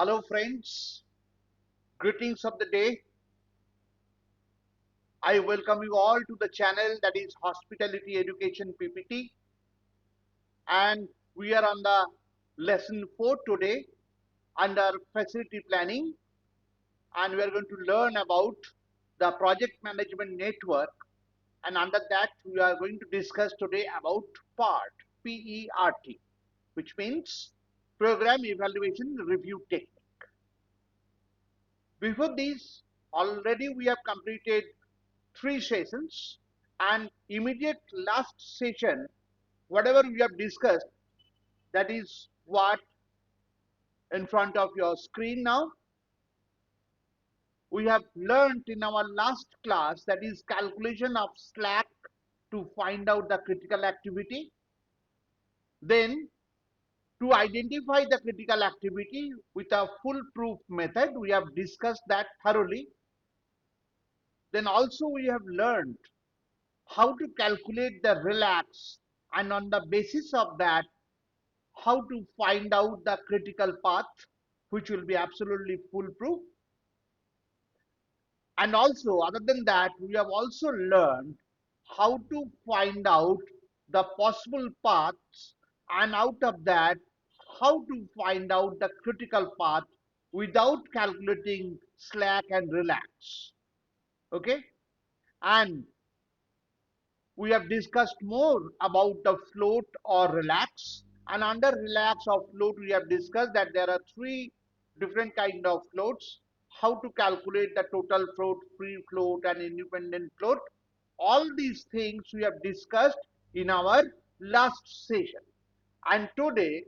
Hello friends, greetings of the day. I welcome you all to the channel that is Hospitality Education PPT, and we are on the lesson 4 today under facility planning, and we are going to learn about the project management network, and under that we are going to discuss today about PERT, P-E-R-T, which means Program Evaluation Review Technique. Before this, already we have completed 3 sessions, and immediate last session, whatever we have discussed, that is what in front of your screen now. We have learned in our last class, that is calculation of slack to find out the critical activity. Then to identify the critical activity with a foolproof method, we have discussed that thoroughly. Then also we have learned how to calculate the relax, and on the basis of that, how to find out the critical path, which will be absolutely foolproof. And also, other than that, we have also learned how to find out the possible paths, and out of that, how to find out the critical path without calculating slack and relax. Okay? And we have discussed more about the float or relax, and under relax or float we have discussed that there are 3 different kind of floats, how to calculate the total float, free float and independent float. All these things we have discussed in our last session, and today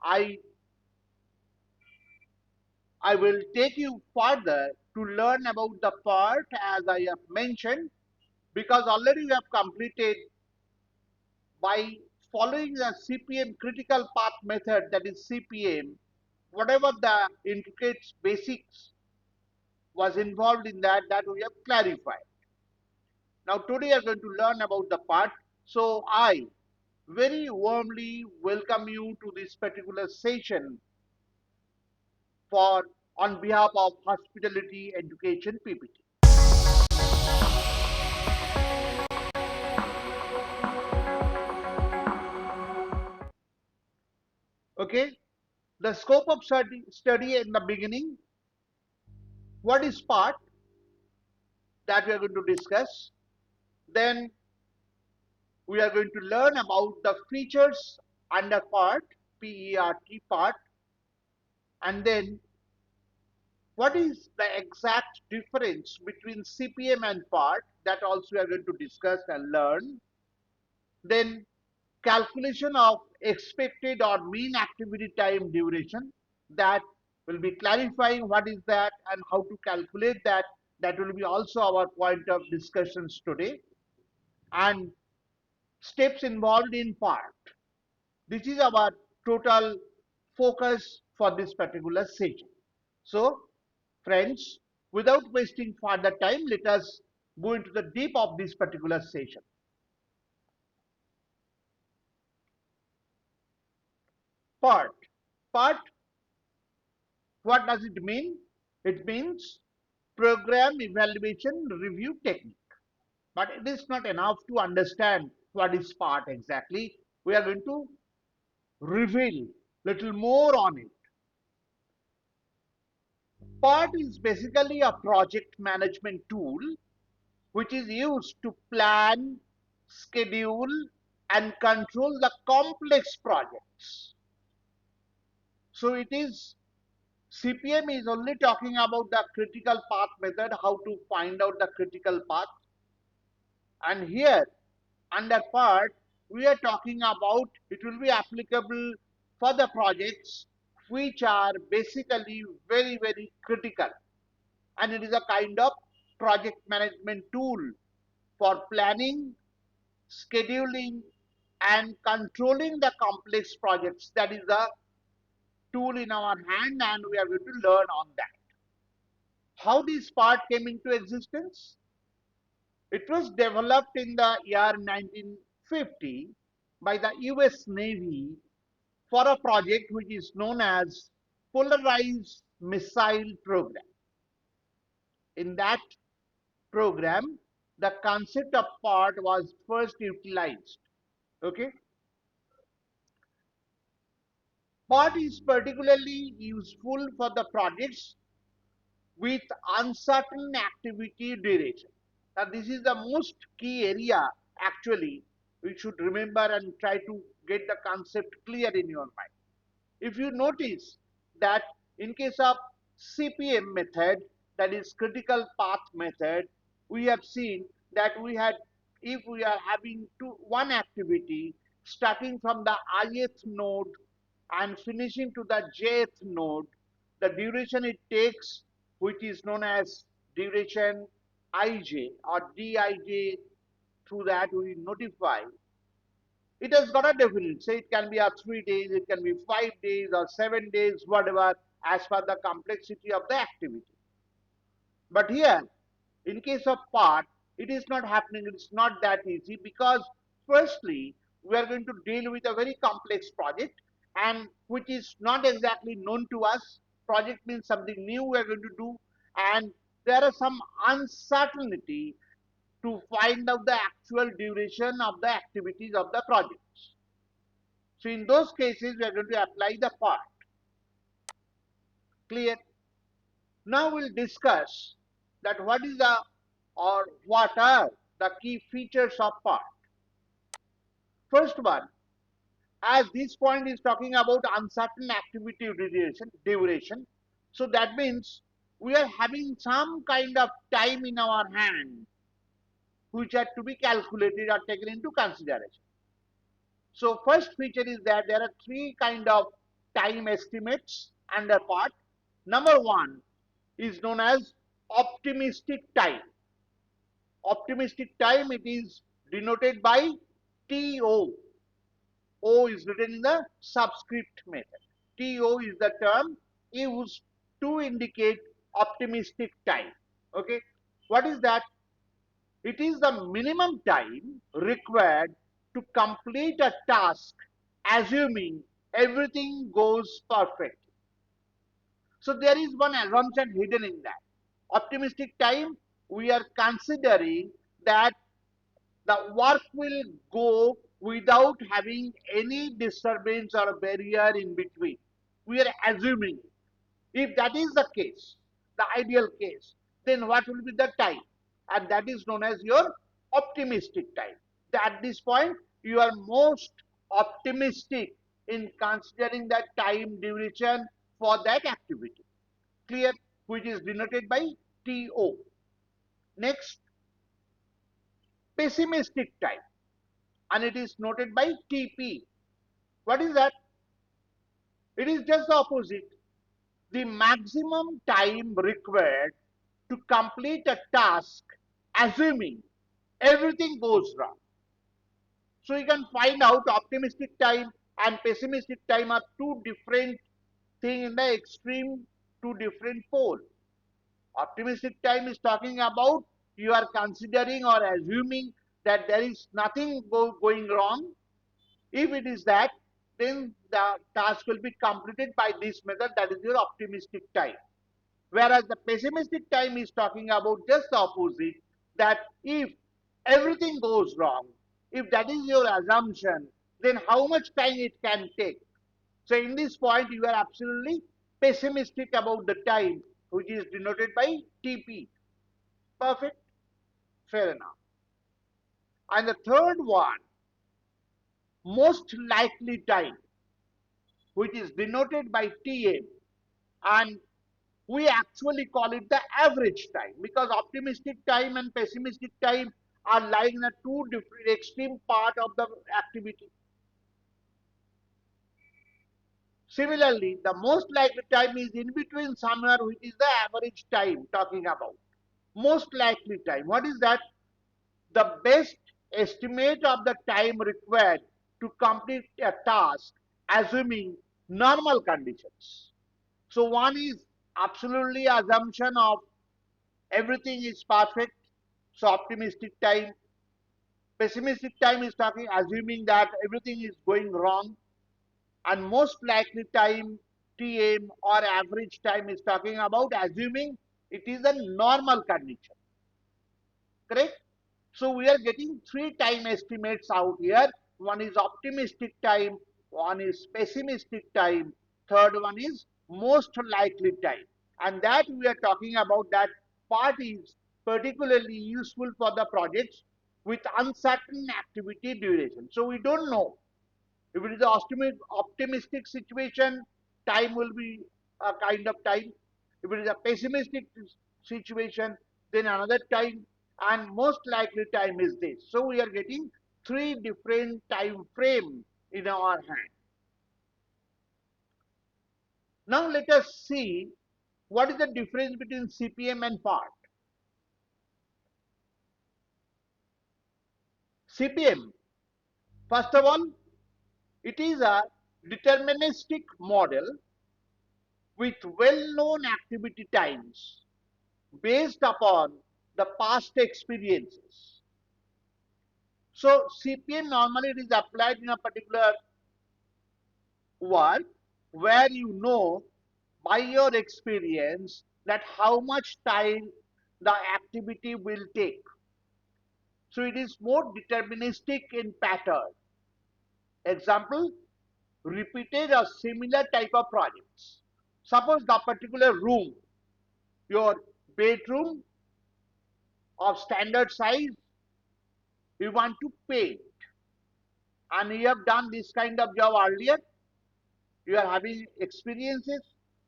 i I will take you further to learn about the PERT, as I have mentioned, because already we have completed by following the CPM critical path method, that is CPM, whatever the intricate basics was involved in that, that we have clarified. Now today we are going to learn about the PERT. So I very warmly welcome you to this particular session for on behalf of Hospitality Education PPT. Okay, the scope of study in the beginning, what is PERT, that we are going to discuss. Then we are going to learn about the features under PERT, P-E-R-T, PERT, and then what is the exact difference between CPM and PERT, that also we are going to discuss and learn. Then calculation of expected or mean activity time duration, that will be clarifying what is that and how to calculate that. That will be also our point of discussions today. And steps involved in PERT. This is our total focus for this particular session. So, friends, without wasting further time, let us go into the deep of this particular session. PERT. PERT, what does it mean? It means Program Evaluation Review Technique. But it is not enough to understand what is PERT exactly. We are going to reveal little more on it. PERT is basically a project management tool which is used to plan, schedule, and control the complex projects. So it is, CPM is only talking about the critical path method, how to find out the critical path. And here under PERT, we are talking about, it will be applicable for the projects which are basically very, very critical. And it is a kind of project management tool for planning, scheduling, and controlling the complex projects. That is the tool in our hand, and we are going to learn on that. How this PERT came into existence? It was developed in the year 1950 by the US Navy for a project which is known as polarized missile program. In that program, the concept of PERT was first utilized. Okay, PERT is particularly useful for the projects with uncertain activity duration. Now, this is the most key area actually we should remember and try to get the concept clear in your mind. If you notice that in case of CPM method, that is critical path method, we have seen that if we are having one activity starting from the ith node and finishing to the jth node, the duration it takes, which is known as duration ij or dij, through that we notify. It has got a definition. Say it can be a 3 days, it can be 5 days or 7 days, whatever, as per the complexity of the activity. But here, in case of PERT, it is not happening. It's not that easy because, firstly, we are going to deal with a very complex project and which is not exactly known to us. Project means something new we are going to do, and there are some uncertainty to find out the actual duration of the activities of the projects. So in those cases, we are going to apply the PERT. Clear? Now we'll discuss that what is the or what are the key features of PERT. First one, as this point is talking about uncertain activity duration, so that means we are having some kind of time in our hand which had to be calculated or taken into consideration. So first feature is that there are three kind of time estimates under PERT. Number one is known as optimistic time. Optimistic time, it is denoted by TO. O is written in the subscript method. TO is the term used to indicate optimistic time. Okay, what is that? It is the minimum time required to complete a task assuming everything goes perfect. So there is one assumption hidden in that. Optimistic time, we are considering that the work will go without having any disturbance or barrier in between. We are assuming. If that is the case, the ideal case, then what will be the time? And that is known as your optimistic time. At this point, you are most optimistic in considering the time duration for that activity. Clear? Which is denoted by TO. Next, pessimistic time, and it is noted by TP. What is that? It is just the opposite. The maximum time required to complete a task, assuming everything goes wrong. So you can find out optimistic time and pessimistic time are two different things in the extreme, two different poles. Optimistic time is talking about you are considering or assuming that there is nothing going wrong. If it is that, then the task will be completed by this method, that is your optimistic time. Whereas the pessimistic time is talking about just the opposite, that if everything goes wrong, if that is your assumption, then how much time it can take. So in this point, you are absolutely pessimistic about the time, which is denoted by TP. Perfect? Fair enough. And the third one, most likely time, which is denoted by TA, and we actually call it the average time because optimistic time and pessimistic time are lying in a two different extreme part of the activity. Similarly, the most likely time is in between somewhere, which is the average time talking about. Most likely time, what is that? The best estimate of the time required to complete a task assuming normal conditions. So one is absolutely assumption of everything is perfect, so optimistic time. Pessimistic time is talking assuming that everything is going wrong, and most likely time TM or average time is talking about assuming it is a normal condition. Correct? So we are getting three time estimates out here. One is optimistic time, one is pessimistic time, third one is most likely time. And that we are talking about, that part is particularly useful for the projects with uncertain activity duration. So we don't know if it is an optimistic situation, time will be a kind of time. If it is a pessimistic situation, then another time, and most likely time is this. So we are getting three different time frame in our hand. Now let us see what is the difference between CPM and PERT. CPM, first of all, it is a deterministic model with well-known activity times based upon the past experiences. So CPM normally it is applied in a particular work where you know by your experience that how much time the activity will take. So it is more deterministic in pattern. Example, repeated or similar type of projects. Suppose the particular room, your bedroom of standard size, you want to paint, and you have done this kind of job earlier, you are having experiences.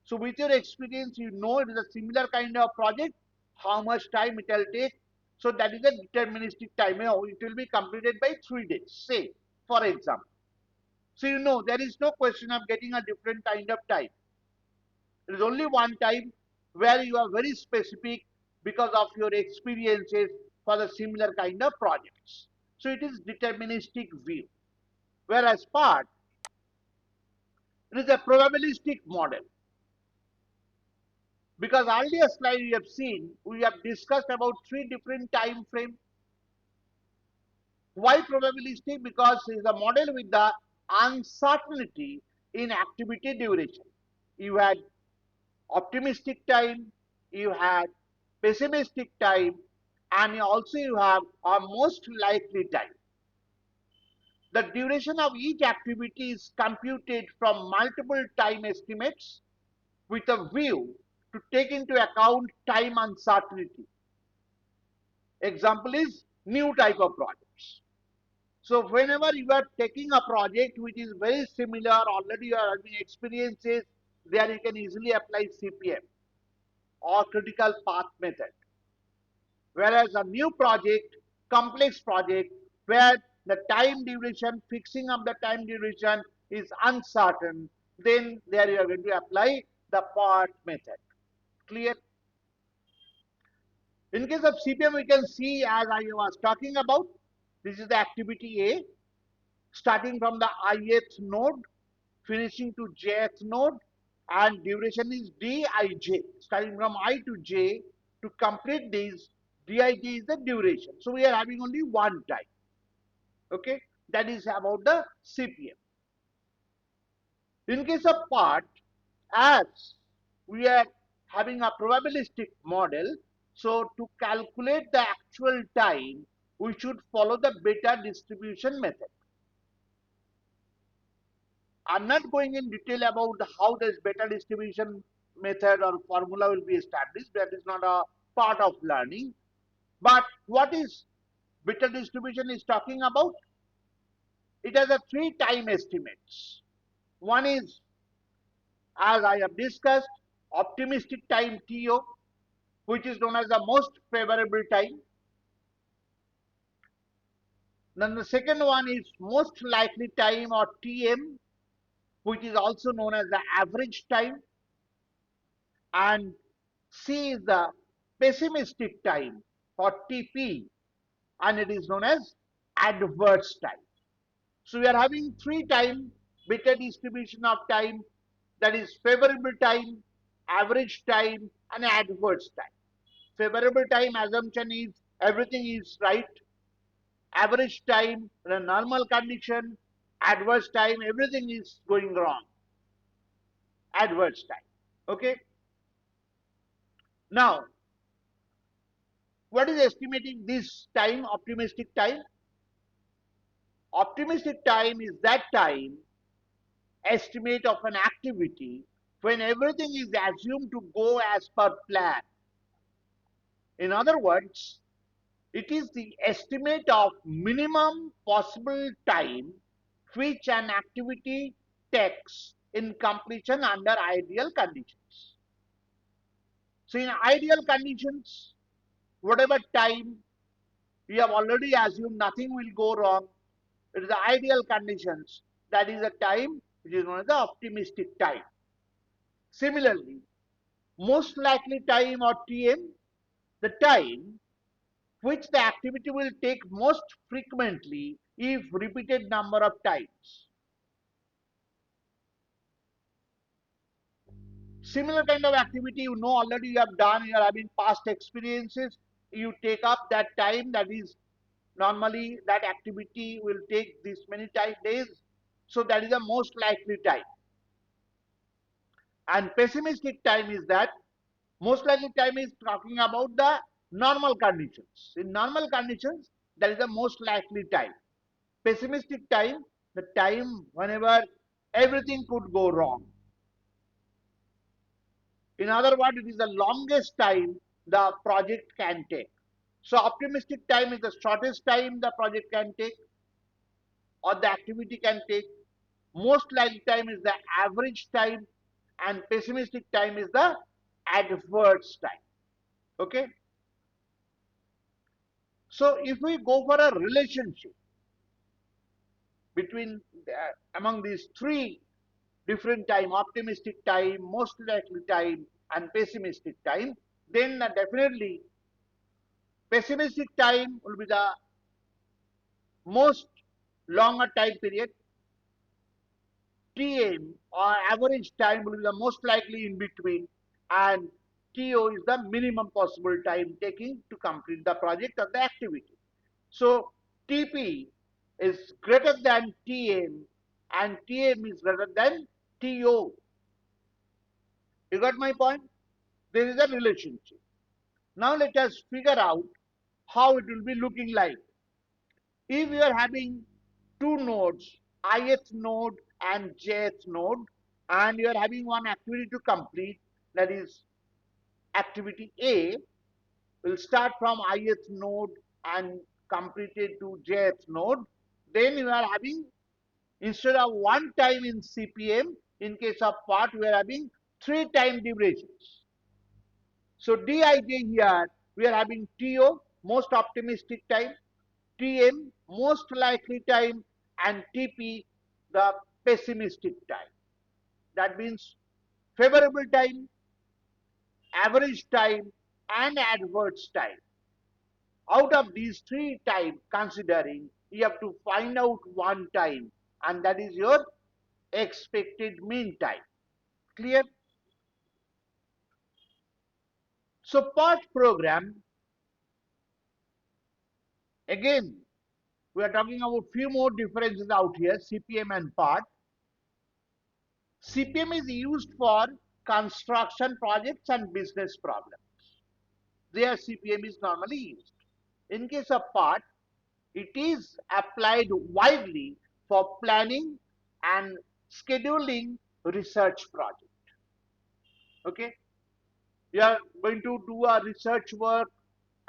So with your experience, you know it is a similar kind of project, how much time it will take. So that is a deterministic time. You know, it will be completed by 3 days, say, for example. So you know there is no question of getting a different kind of time. There is only one time where you are very specific because of your experiences for the similar kind of projects. So it is deterministic view. Whereas PERT, it is a probabilistic model. Because earlier slide we have seen, we have discussed about three different time frames. Why probabilistic? Because it is a model with the uncertainty in activity duration. You had optimistic time, you had pessimistic time, and also you have a most likely time. The duration of each activity is computed from multiple time estimates with a view to take into account time uncertainty. Example is new type of projects. So whenever you are taking a project which is very similar, already you are having experiences, there you can easily apply CPM or critical path method. Whereas a new project, complex project, where the time duration, fixing of the time duration is uncertain, then there you are going to apply the PERT method. Clear? In case of CPM, we can see, as I was talking about, this is the activity A, starting from the ith node, finishing to jth node, and duration is dij, starting from I to j. To complete this, dij is the duration. So we are having only one time. Okay, that is about the CPM. In case of PERT, as we are having a probabilistic model, so to calculate the actual time, we should follow the beta distribution method. I'm not going in detail about how this beta distribution method or formula will be established. That is not a part of learning. But what is beta distribution is talking about? It has a three time estimates. One is, as I have discussed, optimistic time TO, which is known as the most favorable time. Then the second one is most likely time, or TM, which is also known as the average time. And C is the pessimistic time, or TP, and it is known as adverse time. So we are having three time beta distribution of time, that is favorable time, average time, and adverse time. Favorable time assumption is everything is right. Average time, the normal condition. Adverse time, everything is going wrong. adverse time. Okay. Now, what is estimating this time, optimistic time? Optimistic time is that time estimate of an activity when everything is assumed to go as per plan. In other words, it is the estimate of minimum possible time which an activity takes in completion under ideal conditions. So in ideal conditions, whatever time we have already assumed nothing will go wrong, it is the ideal conditions. That is the time which is known as the optimistic time. Similarly, most likely time or TM, the time which the activity will take most frequently if repeated number of times. Similar kind of activity you know already you have done, you are having past experiences, you take up that time, that is normally that activity will take this many days, so that is the most likely time. And pessimistic time is that most likely time is talking about the normal conditions. In normal conditions, that is the most likely time. Pessimistic time, the time whenever everything could go wrong. In other words, it is the longest time the project can take. So optimistic time is the shortest time the project can take or the activity can take. Most likely time is the average time, and pessimistic time is the adverse time. Okay. So if we go for a relationship between among these three different time, optimistic time, most likely time, and pessimistic time, then definitely pessimistic time will be the most longer time period. TM or average time will be the most likely in between, and TO is the minimum possible time taking to complete the project or the activity. So TP is greater than TM and TM is greater than TO. You got my point? There is a relationship. Now let us figure out how it will be looking like. If you are having two nodes, ith node and jth node, and you are having one activity to complete, that is activity A will start from ith node and complete it to jth node, then you are having, instead of one time in CPM, in case of PERT, we are having 3 time durations. So Dij here, we are having TO, most optimistic time, TM, most likely time, and TP, the pessimistic time. That means favorable time, average time, and adverse time. Out of these three times considering, you have to find out one time, and that is your expected mean time. Clear? So PERT program, again, we are talking about few more differences out here, CPM and PERT. CPM is used for construction projects and business problems. There CPM is normally used. In case of PERT, it is applied widely for planning and scheduling research project. Okay, you are going to do a research work,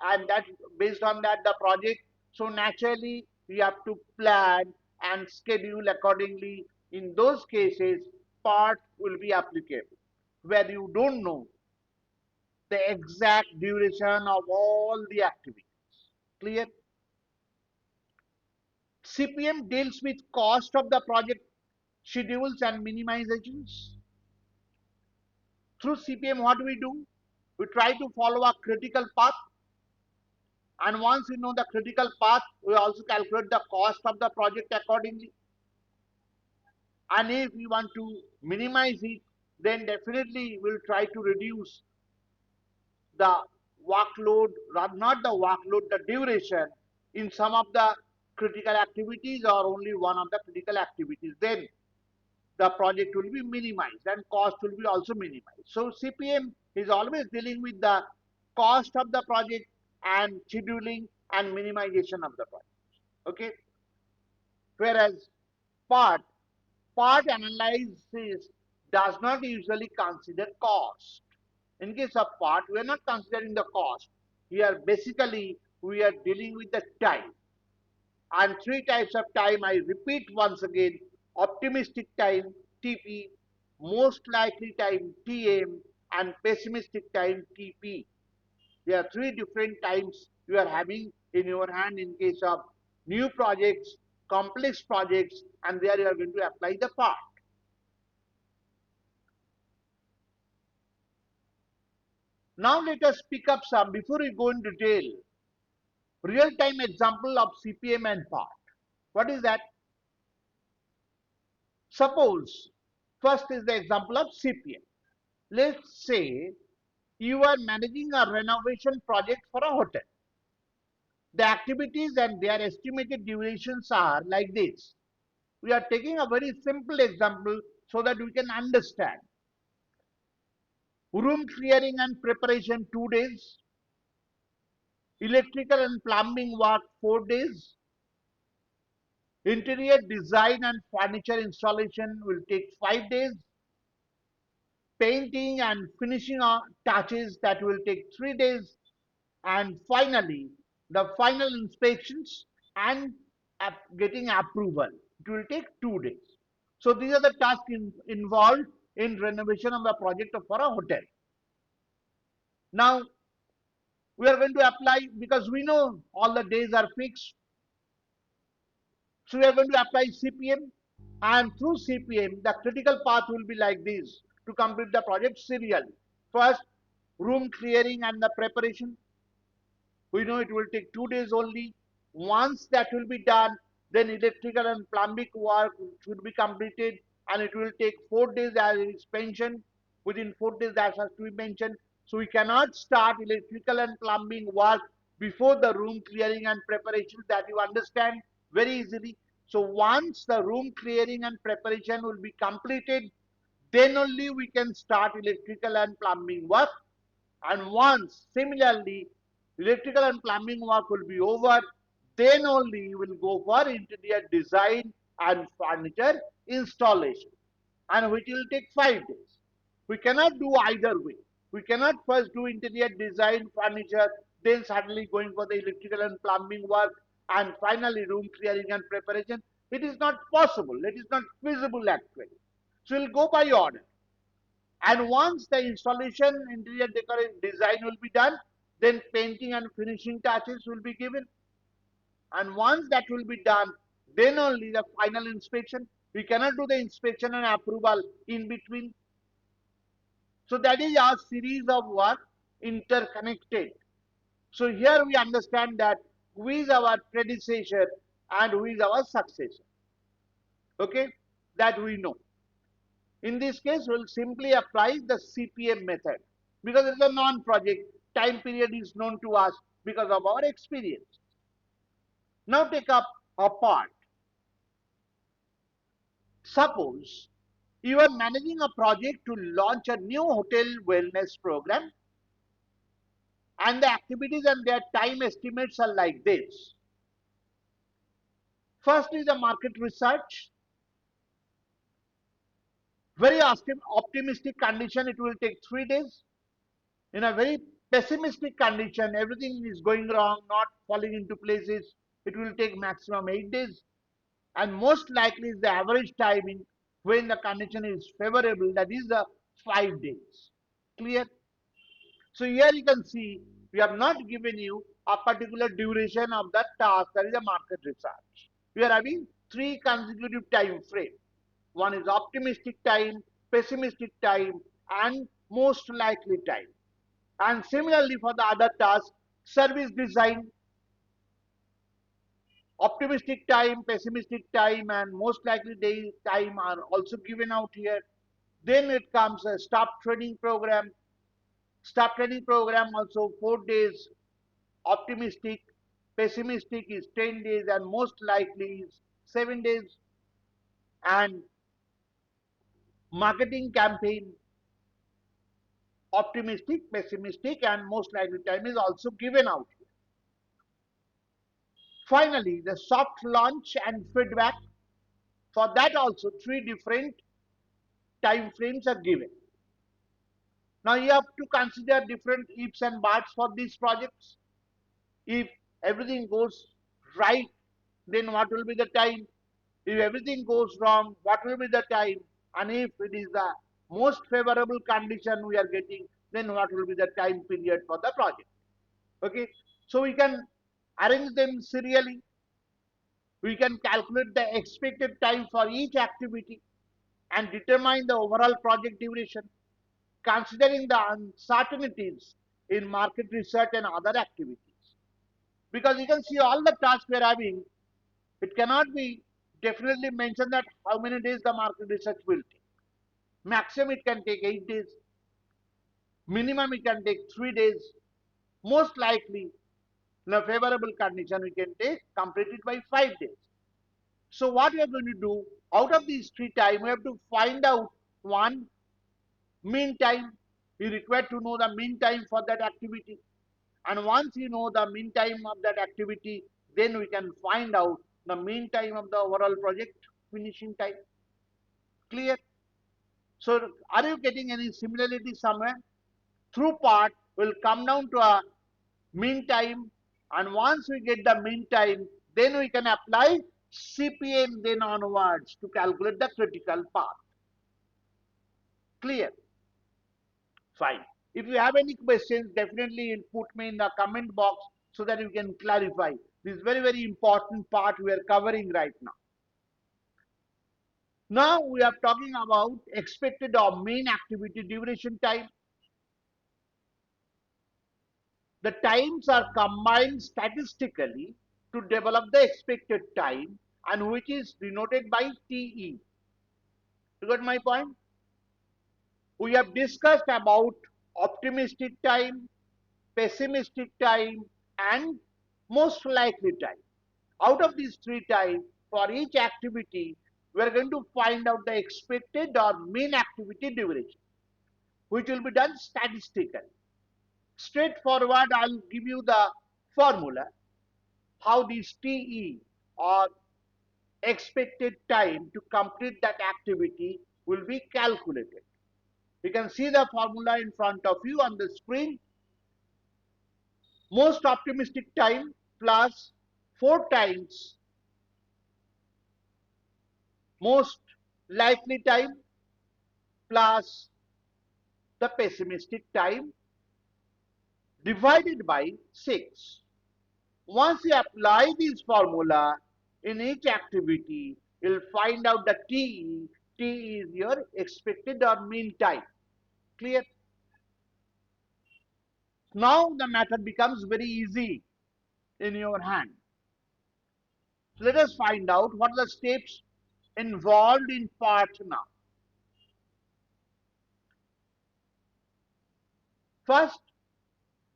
and that based on that the project. So naturally, we have to plan and schedule accordingly. In those cases, PERT will be applicable, where you don't know the exact duration of all the activities. Clear? CPM deals with cost of the project schedules and minimizations. Through CPM, what do? We try to follow a critical path, and once we know the critical path, we also calculate the cost of the project accordingly. And if we want to minimize it, then definitely we'll try to reduce the workload, not the workload, the duration in some of the critical activities or only one of the critical activities. Then the project will be minimized and cost will be also minimized. So CPM is always dealing with the cost of the project and scheduling and minimization of the project. Okay. Whereas PERT, PERT analysis does not usually consider cost. In case of PERT, we are not considering the cost. Here basically we are dealing with the time. And three types of time, I repeat once again: optimistic time, TP, most likely time, TM, and pessimistic time, TP. There are three different times you are having in your hand in case of new projects, complex projects, and there you are going to apply the PERT. Now let us pick up some, before we go in detail, real-time example of CPM and PERT. What is that? Suppose, first is the example of CPM. Let's say you are managing a renovation project for a hotel. The activities and their estimated durations are like this. We are taking a very simple example so that we can understand. Room clearing and preparation 2 days, electrical and plumbing work 4 days, interior design and furniture installation will take 5 days, painting and finishing touches that will take 3 days, and finally the final inspections and getting approval, it will take 2 days. So these are the tasks involved in renovation of the project for a hotel. Now we are going to apply, because we know all the days are fixed, so we are going to apply CPM, and through CPM the critical path will be like this to complete the project serially. First, room clearing and the preparation. We know it will take 2 days only. Once that will be done, then electrical and plumbing work should be completed, and it will take 4 days as is mentioned. Within 4 days that has to be mentioned. So we cannot start electrical and plumbing work before the room clearing and preparation, that you understand very easily. So once the room clearing and preparation will be completed, then only we can start electrical and plumbing work. And once similarly electrical and plumbing work will be over, then only you will go for interior design and furniture installation, and which will take 5 days. We cannot do either way. We cannot first do interior design furniture, then suddenly going for the electrical and plumbing work, and finally room clearing and preparation. It is not possible. It is not feasible actually. So we'll go by order. And once the installation, interior decoration, design will be done, then painting and finishing touches will be given. And once that will be done, then only the final inspection. We cannot do the inspection and approval in between. So that is our series of work interconnected. So here we understand that who is our predecessor and who is our successor. Okay, that we know. In this case, we'll simply apply the CPM method because it's a non-project. Time period is known to us because of our experience. Now take up a part. Suppose you are managing a project to launch a new hotel wellness program, and the activities and their time estimates are like this. First is the market research. Very optimistic condition, it will take 3 days. In a very pessimistic condition, everything is going wrong, not falling into places, it will take maximum 8 days. And most likely is the average timing when the condition is favorable, that is the 5 days. Clear? So here you can see we have not given you a particular duration of that task, that is a market research. We are having 3 consecutive time frame. One is optimistic time, pessimistic time, and most likely time. And similarly for the other task, service design, optimistic time, pessimistic time, and most likely day time are also given out here. Then it comes a staff training program. Staff training program also 4 days, optimistic, pessimistic is 10 days, and most likely is 7 days. And marketing campaign, optimistic, pessimistic, and most likely time is also given out. Finally, the soft launch and feedback. For that also, three different time frames are given. Now you have to consider different ifs and buts for these projects. If everything goes right, then what will be the time? If everything goes wrong, what will be the time? And if it is the most favorable condition we are getting, then what will be the time period for the project? Okay, so we can arrange them serially. We can calculate the expected time for each activity and determine the overall project duration, considering the uncertainties in market research and other activities. Because you can see all the tasks we are having, it cannot be definitely mentioned that how many days the market research will take. Maximum it can take 8 days, minimum it can take 3 days, most likely in a favorable condition we can take completed by 5 days. So what we are going to do, out of these 3 time, we have to find out one, mean time. You require to know the mean time for that activity. And once you know the mean time of that activity, then we can find out the mean time of the overall project finishing time. Clear? So are you getting any similarity somewhere? Through part will come down to a mean time, and once we get the mean time, then we can apply CPM then onwards to calculate the critical path. Clear? Fine. If you have any questions, definitely put me in the comment box so that you can clarify. This is very, very important part we are covering right now. Now we are talking about expected or mean activity duration time. The times are combined statistically to develop the expected time, and which is denoted by TE. You got my point? We have discussed about optimistic time, pessimistic time, and most likely time. Out of these 3 times, for each activity, we are going to find out the expected or mean activity duration, which will be done statistically. Straightforward, I'll give you the formula, how this TE or expected time to complete that activity will be calculated. You can see the formula in front of you on the screen. Most optimistic time plus 4 times most likely time plus the pessimistic time divided by 6. Once you apply this formula in each activity, you'll find out the TE. TE is your expected or mean time. Clear? Now the method becomes very easy in your hand. So let us find out what are the steps involved in part now. First,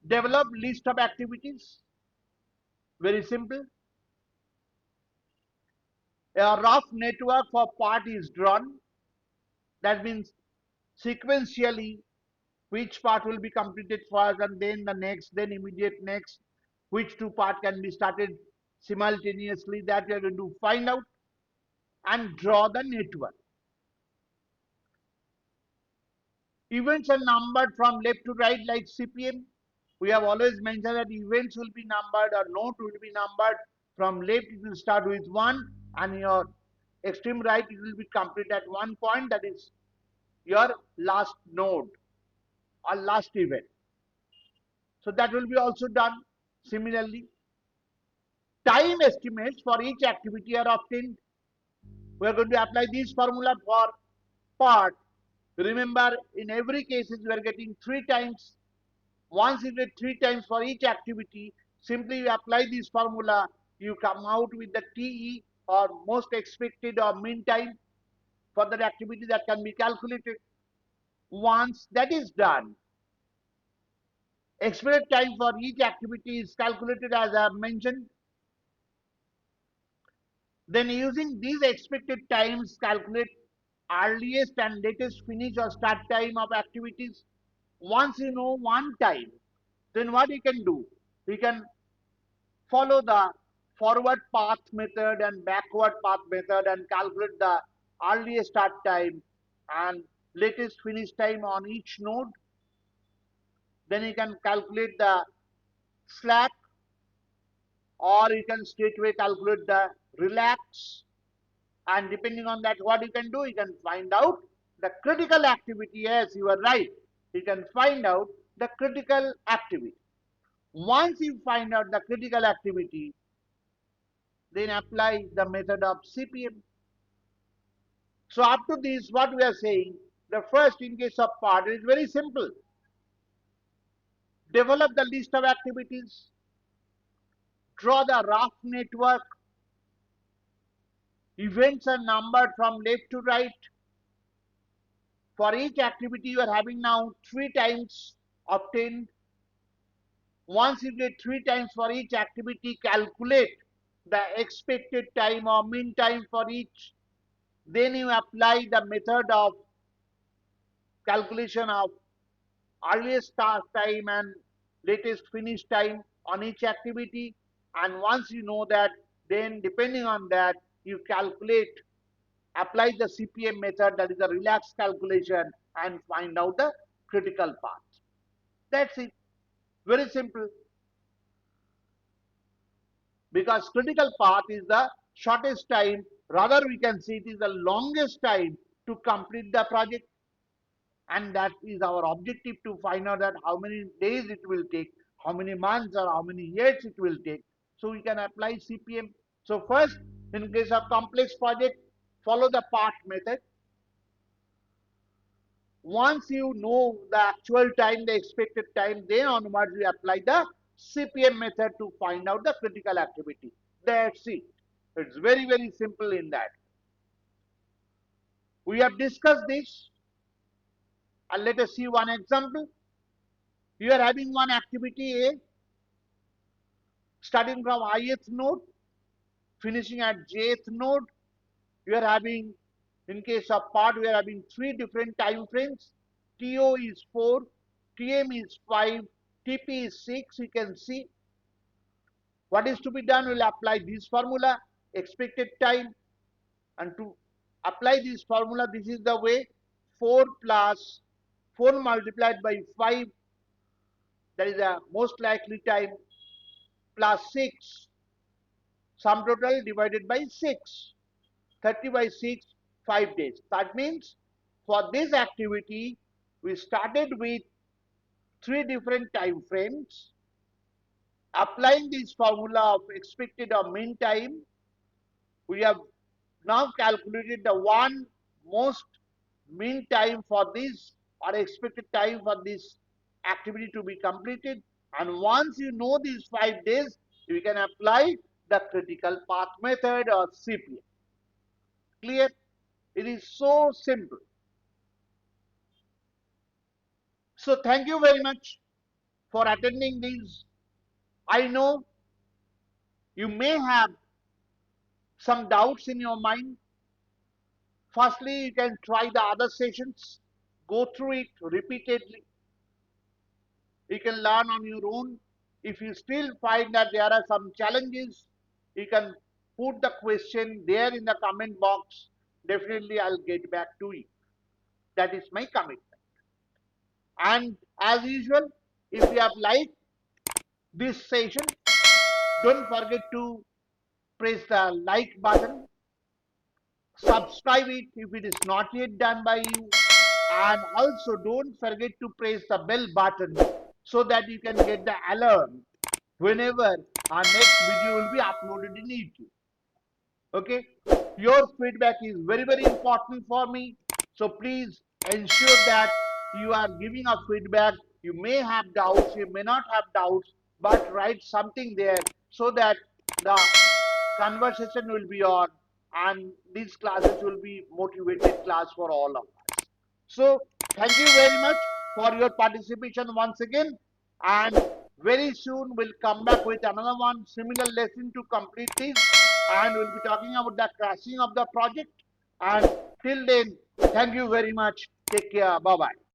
develop list of activities. Very simple. A rough network for part is drawn. That means sequentially which part will be completed first and then the next, then immediate next, which 2 part can be started simultaneously, that we are going to find out and draw the network. Events are numbered from left to right like CPM. We have always mentioned that events will be numbered or node will be numbered. From left it will start with 1 and your extreme right it will be complete at 1 point, that is your last node or last event. So that will be also done similarly. Time estimates for each activity are obtained. We are going to apply this formula for part. Remember, in every case we are getting 3 times. Once you get 3 times for each activity, simply you apply this formula, you come out with the TE or most expected or mean time for that activity that can be calculated. Once that is done, expected time for each activity is calculated as I have mentioned. Then using these expected times calculate earliest and latest finish or start time of activities. Once you know one time, then what you can do? You can follow the forward path method and backward path method and calculate the earliest start time and latest finish time on each node. Then you can calculate the slack, or you can straightway calculate the relax. And depending on that, what you can do, you can find out the critical activity. Yes, you are right. You can find out the critical activity. Once you find out the critical activity, then apply the method of CPM. So up to this, what we are saying, the first in case of PERT is very simple. Develop the list of activities, draw the rough network, events are numbered from left to right. For each activity, you are having now 3 times obtained. Once you get 3 times for each activity, calculate the expected time or mean time for each. Then you apply the method of calculation of earliest start time and latest finish time on each activity. And once you know that, then depending on that, you calculate, apply the CPM method, that is a relaxed calculation, and find out the critical path. That's it. Very simple. Because critical path is the shortest time, rather we can say it is the longest time to complete the project. And that is our objective, to find out that how many days it will take, how many months or how many years it will take. So we can apply CPM. So first, in case of complex project, follow the PERT method. Once you know the actual time, the expected time, then onwards we apply the CPM method to find out the critical activity. That's it. It's very, very simple in that. We have discussed this, and let us see one example. You are having one activity A, starting from ith node, finishing at jth node. You are having, in case of PERT, we are having 3 different time frames. TO is 4, TM is 5, TP is 6. You can see what is to be done. We'll apply this formula, expected time, and to apply this formula, this is the way: 4 plus 4 multiplied by 5, that is the most likely time, plus 6, sum total divided by 6, 30 by 6, 5 days. That means for this activity, we started with 3 different time frames. Applying this formula of expected or mean time, we have now calculated the one most mean time for this, or expected time for this activity to be completed. And once you know these 5 days, you can apply the critical path method or CPM. Clear? It is so simple. So thank you very much for attending these. I know you may have some doubts in your mind. Firstly, you can try the other sessions, go through it repeatedly. You can learn on your own. If you still find that there are some challenges, you can put the question there in the comment box. Definitely, I'll get back to you. That is my commitment. And as usual, if you have liked this session, don't forget to press the like button, subscribe it if it is not yet done by you, and also don't forget to press the bell button so that you can get the alert whenever our next video will be uploaded in YouTube. Okay, your feedback is very, very important for me, so please ensure that you are giving a feedback. You may have doubts, you may not have doubts, but write something there so that the conversation will be on, and these classes will be motivated class for all of us. So thank you very much for your participation once again, and very soon we'll come back with another one similar lesson to complete this, and we'll be talking about the crashing of the project. And till then, Thank you very much. Take care. Bye bye.